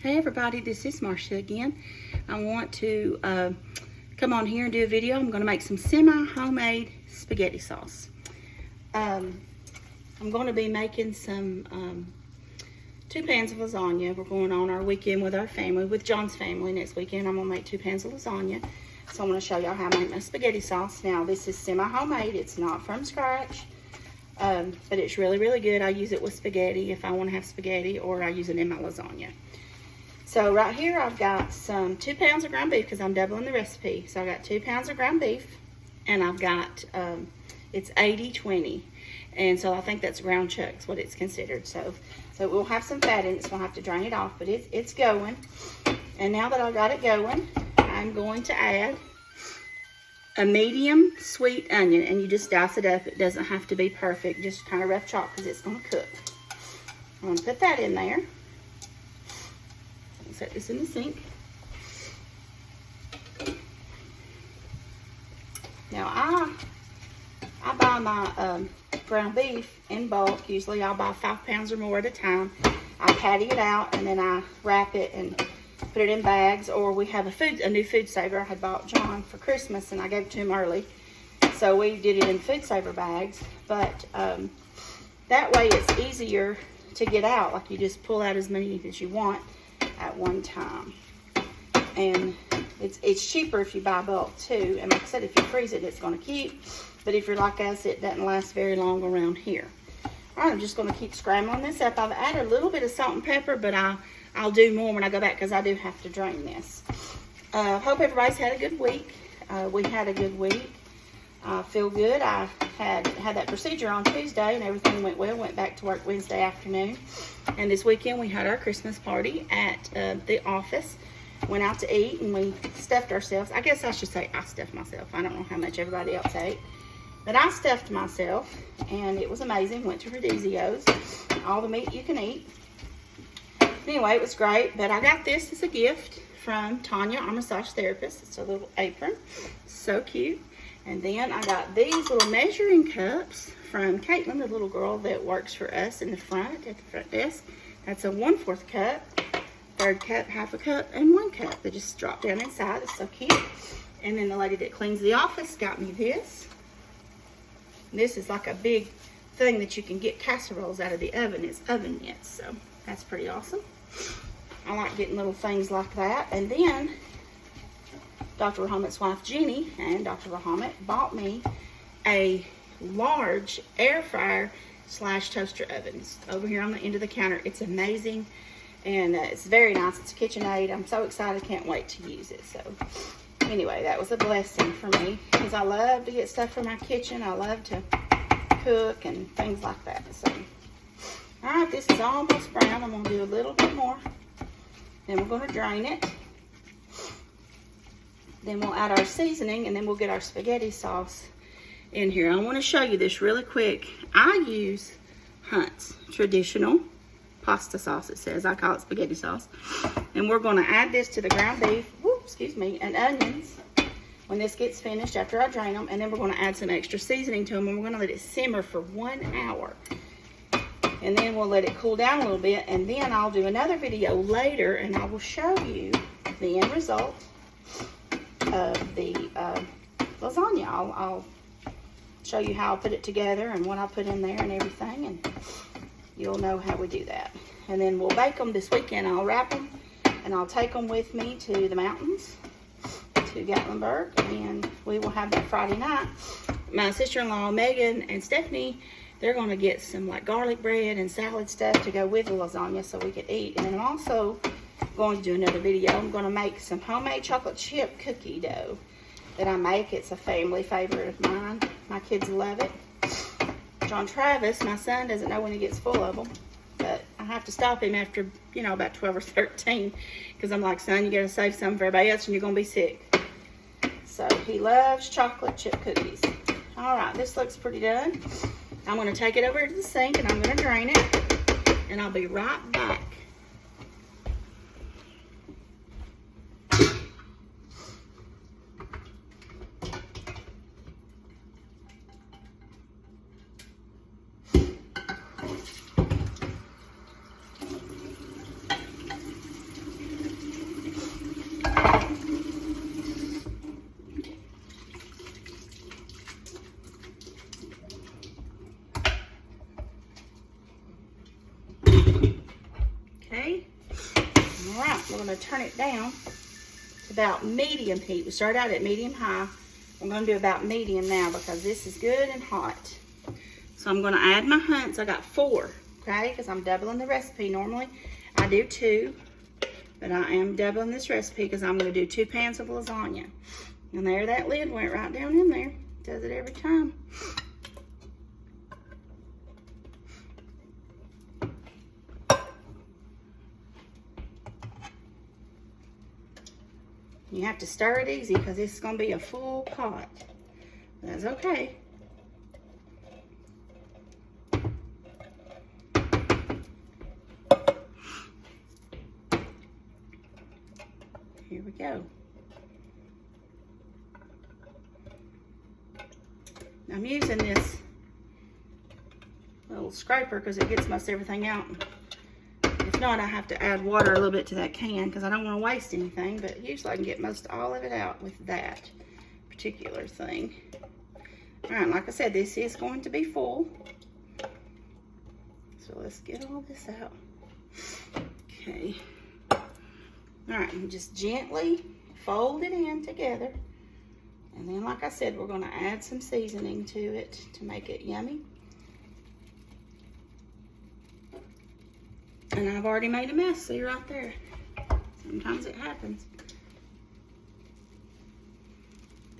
Hey everybody, this is Marcia again. I want to come on here and do a video. I'm going to make some semi-homemade spaghetti sauce. I'm going to be making some 2 pans of lasagna. We're going on our weekend with our family, with John's family next weekend. I'm going to make 2 pans of lasagna. So I'm going to show y'all how I make my spaghetti sauce. Now this is semi-homemade. It's not from scratch. But it's really, really good. I use it with spaghetti if I want to have spaghetti, or I use it in my lasagna. So right here I've got some 2 pounds of ground beef because I'm doubling the recipe. So I got 2 pounds of ground beef, and I've got, it's 80-20. And so I think that's ground chuck's what it's considered. So we'll have some fat in it, so we'll have to drain it off, but it's going. And now that I've got it going, I'm going to add a medium sweet onion, and you just dice it up. It doesn't have to be perfect, just kind of rough chop because it's going to cook. I'm going to put that in there. Set this in the sink. Now I buy my ground beef in bulk. Usually I'll buy 5 pounds or more at a time. I patty it out and then I wrap it and put it in bags, or we have a new food saver I had bought John for Christmas, and I gave it to him early. So we did it in food saver bags, but that way it's easier to get out. Like you just pull out as many as you want at one time. And it's cheaper if you buy bulk too. And like I said, if you freeze it, it's going to keep. But if you're like us, it doesn't last very long around here. All right, I'm just going to keep scrambling this up. I've added a little bit of salt and pepper, but I'll do more when I go back because I do have to drain this. Hope everybody's had a good week. We had a good week. I feel good. I had that procedure on Tuesday and everything went well. Went back to work Wednesday afternoon. And this weekend we had our Christmas party at the office. Went out to eat and we stuffed ourselves. I guess I should say I stuffed myself. I don't know how much everybody else ate. But I stuffed myself and it was amazing. Went to Rodizio's. All the meat you can eat. Anyway, it was great, but I got this as a gift from Tanya, our massage therapist. It's a little apron, so cute. And then I got these little measuring cups from Caitlin, the little girl that works for us in the front, at the front desk. That's a 1/4 cup, 1/3 cup, 1/2 cup, and 1 cup. They just drop down inside. It's so cute. And then the lady that cleans the office got me this. This is like a big thing that you can get casseroles out of the oven. It's oven mitts, so that's pretty awesome. I like getting little things like that. And then Dr. Rahamat's wife Jenny and Dr. Rahamat bought me a large air fryer / toaster oven. It's over here on the end of the counter. It's amazing and it's very nice. It's a KitchenAid. I'm so excited, can't wait to use it. So anyway, that was a blessing for me because I love to get stuff for my kitchen. I love to cook and things like that. So all right, this is almost brown. I'm going to do a little bit more. Then we're going to drain it. Then we'll add our seasoning, and then we'll get our spaghetti sauce in here. I want to show you this really quick. I use Hunt's traditional pasta sauce, it says. I call it spaghetti sauce. And we're going to add this to the ground beef, and onions when this gets finished after I drain them. And then we're going to add some extra seasoning to them, and we're going to let it simmer for 1 hour. And then we'll let it cool down a little bit, and then I'll do another video later and I will show you the end result of the lasagna. I'll show you how I put it together and what I put in there and everything, and you'll know how we do that. And then we'll bake them this weekend. I'll wrap them and I'll take them with me to the mountains, to Gatlinburg, and we will have that Friday night. My sister-in-law Megan and Stephanie, they're going to get some like garlic bread and salad stuff to go with the lasagna so we can eat. And then I'm also going to do another video. I'm going to make some homemade chocolate chip cookie dough that I make. It's a family favorite of mine. My kids love it. John Travis, my son, doesn't know when he gets full of them, but I have to stop him after, about 12 or 13 because I'm like, son, you got to save some for everybody else and you're going to be sick. So he loves chocolate chip cookies. All right, this looks pretty done. I'm going to take it over to the sink and I'm going to drain it, and I'll be right back. Okay. All right, we're going to turn it down to about medium heat. We start out at medium high. I'm going to do about medium now because this is good and hot. So I'm going to add my hunts. I got 4, okay, because I'm doubling the recipe. Normally I do 2, but I am doubling this recipe because I'm going to do 2 pans of lasagna. And there, that lid went right down in there. Does it every time. You have to stir it easy because it's going to be a full pot. That's okay. Here we go. I'm using this little scraper because it gets most everything out. If not, I have to add water a little bit to that can because I don't want to waste anything, but usually I can get most all of it out with that particular thing. All right, like I said, this is going to be full. So let's get all this out. Okay. All right, and just gently fold it in together. And then, like I said, we're going to add some seasoning to it to make it yummy. And I've already made a mess, see right there. Sometimes it happens.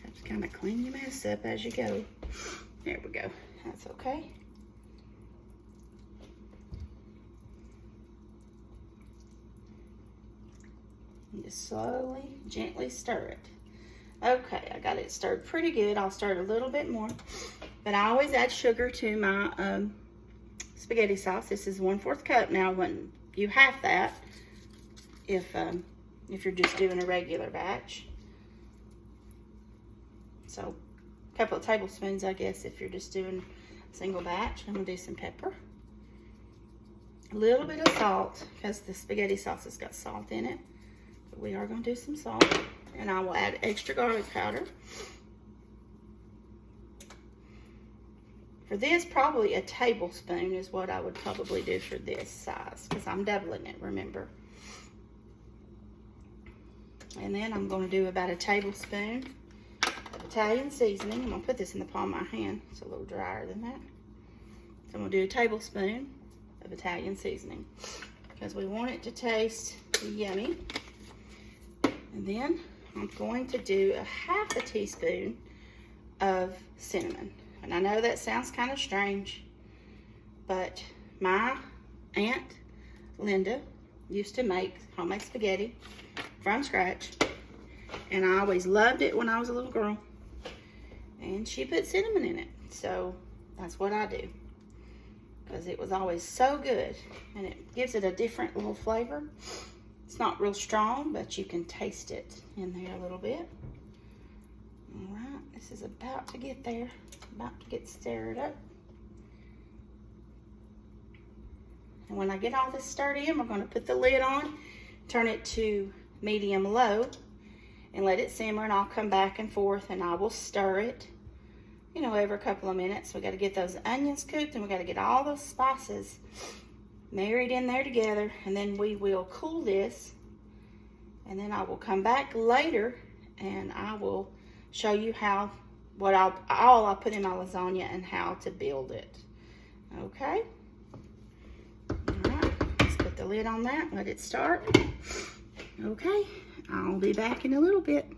Have to kind of clean your mess up as you go. There we go. That's okay. And just slowly, gently stir it. Okay, I got it stirred pretty good. I'll stir it a little bit more. But I always add sugar to my spaghetti sauce. This is 1/4 cup. Now, when you half that, if you're just doing a regular batch. So, a couple of tablespoons, I guess, if you're just doing a single batch. I'm gonna do some pepper. A little bit of salt, because the spaghetti sauce has got salt in it. But we are gonna do some salt. And I will add extra garlic powder. For this, probably a tablespoon is what I would probably do for this size, because I'm doubling it, remember. And then I'm going to do about a tablespoon of Italian seasoning. I'm going to put this in the palm of my hand. It's a little drier than that. So I'm going to do a tablespoon of Italian seasoning, because we want it to taste yummy. And then I'm going to do a half a teaspoon of cinnamon. And I know that sounds kind of strange, but my Aunt Linda used to make homemade spaghetti from scratch. And I always loved it when I was a little girl. And she put cinnamon in it. So that's what I do, because it was always so good. And it gives it a different little flavor. It's not real strong, but you can taste it in there a little bit. All right, this is about to get there. It's about to get stirred up. And when I get all this stirred in, we're going to put the lid on, turn it to medium-low, and let it simmer, and I'll come back and forth, and I will stir it, you know, every couple of minutes. We got to get those onions cooked, and we got to get all those spices married in there together, and then we will cool this, and then I will come back later and I will show you how all I put in my lasagna and how to build it. Okay, all right, let's put the lid on that, let it start. Okay, I'll be back in a little bit.